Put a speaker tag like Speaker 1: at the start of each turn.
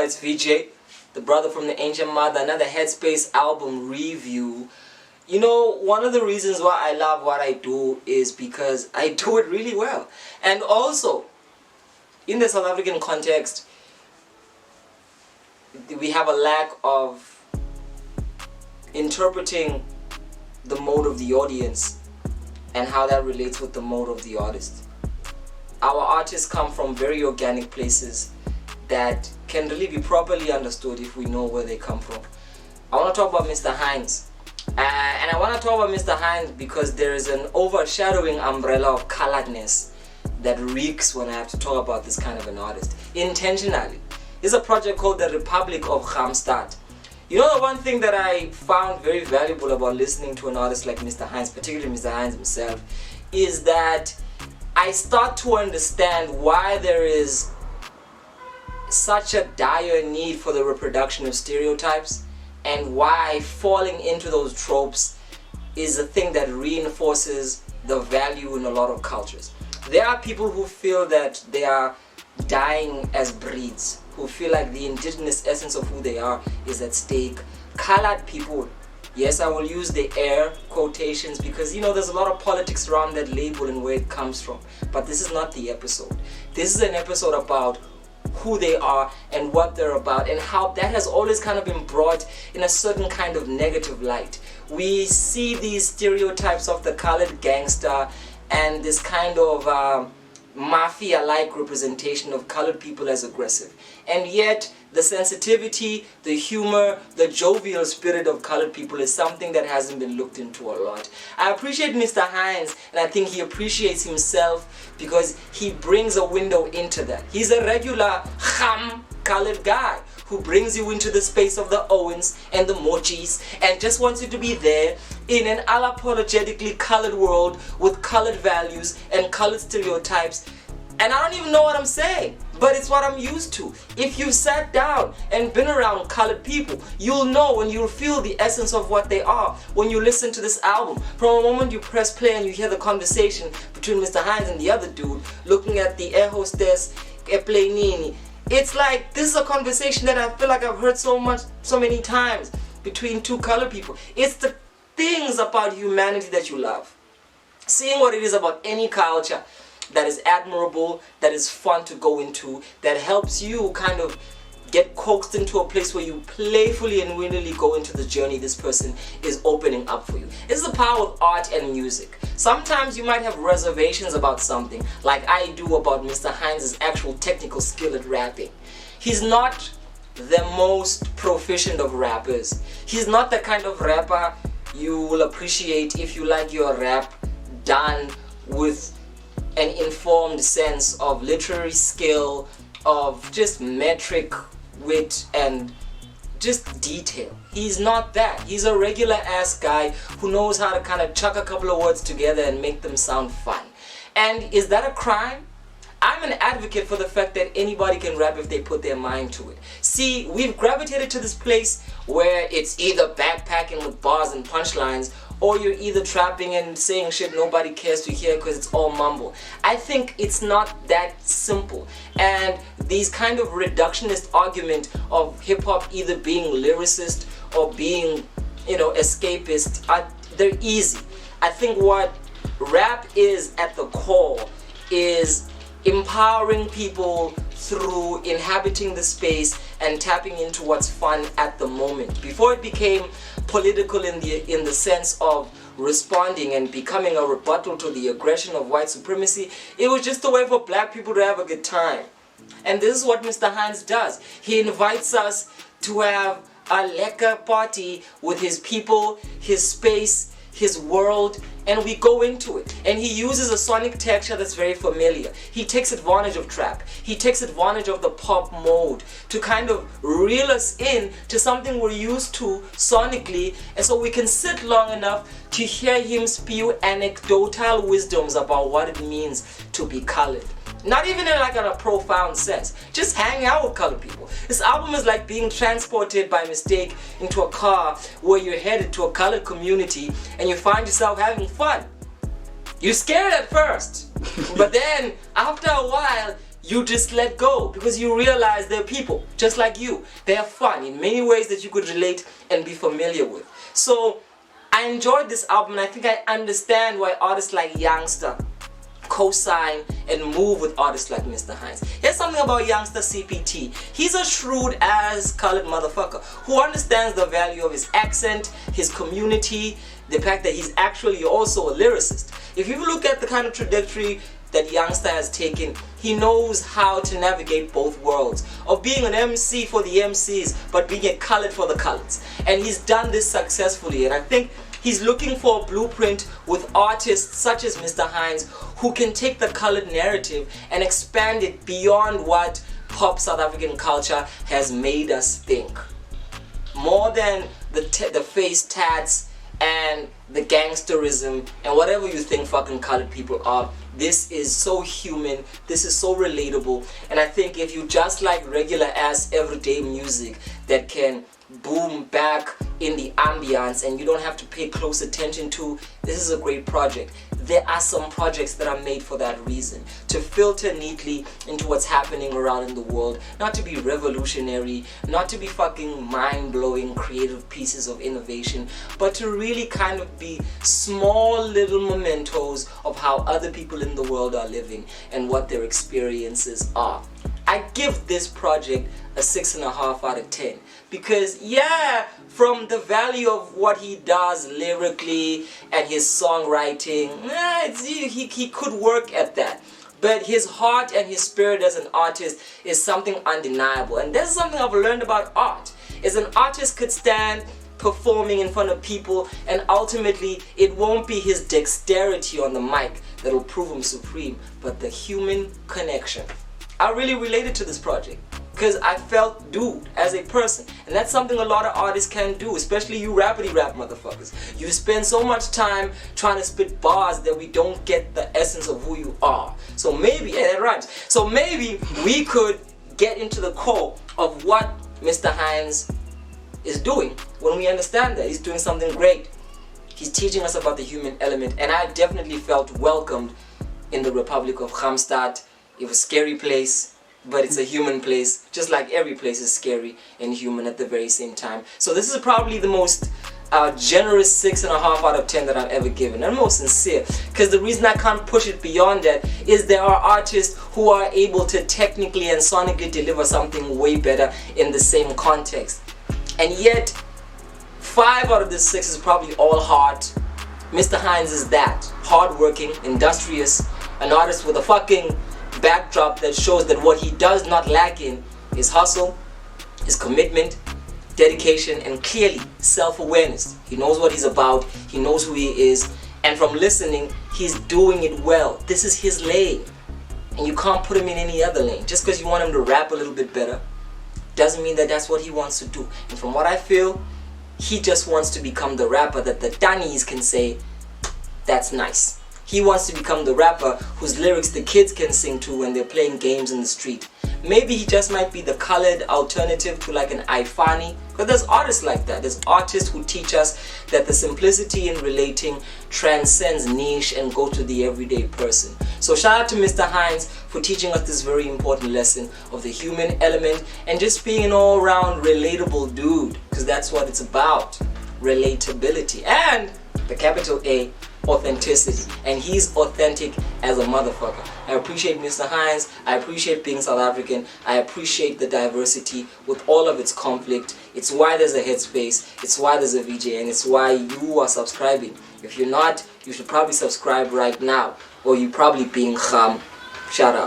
Speaker 1: it's VJ, the brother from the Ancient Mother, another Headspace album review. You know, one of the reasons why I love what I do is because I do it really well. And also, in the South African context, we have a lack of interpreting the mode of the audience and how that relates with the mode of the artist. Our artists come from very organic places that can really be properly understood if we know where they come from. I want to talk about Mr. Heinz. And I want to talk about Mr. Heinz because there is an overshadowing umbrella of coloredness that reeks when I have to talk about this kind of an artist. Intentionally. There's a project called the Republic of GHAMSTAD. You know, the one thing that I found very valuable about listening to an artist like Mr. Heinz, particularly Mr. Heinz himself, is that I start to understand why there is such a dire need for the reproduction of stereotypes and why falling into those tropes is a thing that reinforces the value in a lot of cultures. There are people who feel that they are dying as breeds, who feel like the indigenous essence of who they are is at stake. Colored people, yes, I will use the air quotations because, you know, there's a lot of politics around that label and where it comes from. But this is not the episode. This is an episode about who they are and what they're about and how that has always kind of been brought in a certain kind of negative light. We see these stereotypes of the colored gangster and this kind of mafia-like representation of colored people as aggressive. And yet, the sensitivity, the humor, the jovial spirit of colored people is something that hasn't been looked into a lot. I appreciate Mr. Heinz, and I think he appreciates himself because he brings a window into that. He's a regular Cham colored guy who brings you into the space of the Owens and the Mochis and just wants you to be there in an unapologetically colored world with colored values and colored stereotypes. And I don't even know what I'm saying, but it's what I'm used to. If you've sat down and been around colored people, you'll know and you'll feel the essence of what they are when you listen to this album. From the moment you press play and you hear the conversation between Mr. Heinz and the other dude looking at the air hostess, Eplanini, it's like this is a conversation that I feel like I've heard so many times between two colored people. It's the things about humanity that you love. Seeing what it is about any culture that is admirable, that is fun to go into, that helps you kind of get coaxed into a place where you playfully and willingly go into the journey this person is opening up for you. This is the power of art and music. Sometimes you might have reservations about something, like I do about Mr. Heinz's actual technical skill at rapping. He's not the most proficient of rappers. He's not the kind of rapper you will appreciate if you like your rap done with an informed sense of literary skill, of just metric wit and just detail. He's not that. He's a regular ass guy who knows how to kind of chuck a couple of words together and make them sound fun. And is that a crime? I'm an advocate for the fact that anybody can rap if they put their mind to it. See, we've gravitated to this place where it's either backpacking with bars and punchlines, or you're either trapping and saying shit nobody cares to hear because it's all mumble. I think it's not that simple. And these kind of reductionist argument of hip-hop either being lyricist or being, you know, escapist, they're easy. I think what rap is at the core is empowering people through inhabiting the space and tapping into what's fun at the moment. Before it became political in the sense of responding and becoming a rebuttal to the aggression of white supremacy, it was just a way for black people to have a good time. And this is what Mr. Heinz does. He invites us to have a lekker party with his people, his space, his world, and we go into it. And he uses a sonic texture that's very familiar. He takes advantage of trap. He takes advantage of the pop mode to kind of reel us in to something we're used to sonically, and so we can sit long enough to hear him spew anecdotal wisdoms about what it means to be colored. Not even in like a profound sense. Just hang out with colored people. This album is like being transported by mistake into a car where you're headed to a colored community and you find yourself having fun. You're scared at first, but then after a while you just let go because you realize they're people just like you. They're fun in many ways that you could relate and be familiar with. So I enjoyed this album, and I think I understand why artists like Youngsta co-sign and move with artists like Mr. Heinz. Here's something about HeinzCPT. He's a shrewd as colored motherfucker who understands the value of his accent, his community, the fact that he's actually also a lyricist. If you look at the kind of trajectory that Youngsta has taken, he knows how to navigate both worlds of being an MC for the MCs but being a colored for the coloreds. And he's done this successfully, and I think he's looking for a blueprint with artists such as Mr. Heinz who can take the colored narrative and expand it beyond what pop South African culture has made us think. More than the face tats and the gangsterism and whatever you think fucking colored people are, this is so human, this is so relatable, and I think if you just like regular ass everyday music that can boom back in the ambience and you don't have to pay close attention to, this is a great project. There are some projects that are made for that reason, to filter neatly into what's happening around in the world, not to be revolutionary, not to be fucking mind-blowing creative pieces of innovation, but to really kind of be small little mementos of how other people in the world are living and what their experiences are. I give this project a 6.5 out of 10 because yeah, from the value of what he does lyrically and his songwriting, he could work at that. But his heart and his spirit as an artist is something undeniable, and that's something I've learned about art. Is an artist could stand performing in front of people, and ultimately it won't be his dexterity on the mic that'll prove him supreme, but the human connection. I really related to this project because I felt dude as a person, and that's something a lot of artists can do, especially you rapidy rap motherfuckers. You spend so much time trying to spit bars that we don't get the essence of who you are. So maybe, and that rhymes, so maybe we could get into the core of what Mr. Heinz is doing when we understand that he's doing something great. He's teaching us about the human element, and I definitely felt welcomed in the Republic of GHAMSTAD. It was a scary place, but it's a human place, just like every place is scary and human at the very same time. So this is probably the most generous 6.5 out of 10 that I've ever given. I'm most sincere, because the reason I can't push it beyond that is there are artists who are able to technically and sonically deliver something way better in the same context. And yet, 5 out of the 6 is probably all heart. Mr. Heinz is that. Hardworking, industrious, an artist with a fucking backdrop that shows that what he does not lack in is hustle, his commitment, dedication, and clearly self-awareness. He knows what he's about, he knows who he is, and from listening, he's doing it well. This is his lane, and you can't put him in any other lane. Just because you want him to rap a little bit better doesn't mean that that's what he wants to do. And from what I feel, he just wants to become the rapper that the Danis can say, that's nice. He wants to become the rapper whose lyrics the kids can sing to when they're playing games in the street. Maybe he just might be the colored alternative to like an Ifani, because there's artists like that. There's artists who teach us that the simplicity in relating transcends niche and go to the everyday person. So shout out to Mr. Heinz for teaching us this very important lesson of the human element and just being an all-around relatable dude, because that's what it's about. Relatability and the capital A, authenticity, and he's authentic as a motherfucker. I appreciate Mr. Heinz, I appreciate being South African, I appreciate the diversity with all of its conflict. It's why there's a headspace, it's why there's a VJ, and it's why you are subscribing. If you're not, you should probably subscribe right now, or you probably being kham. Shout out.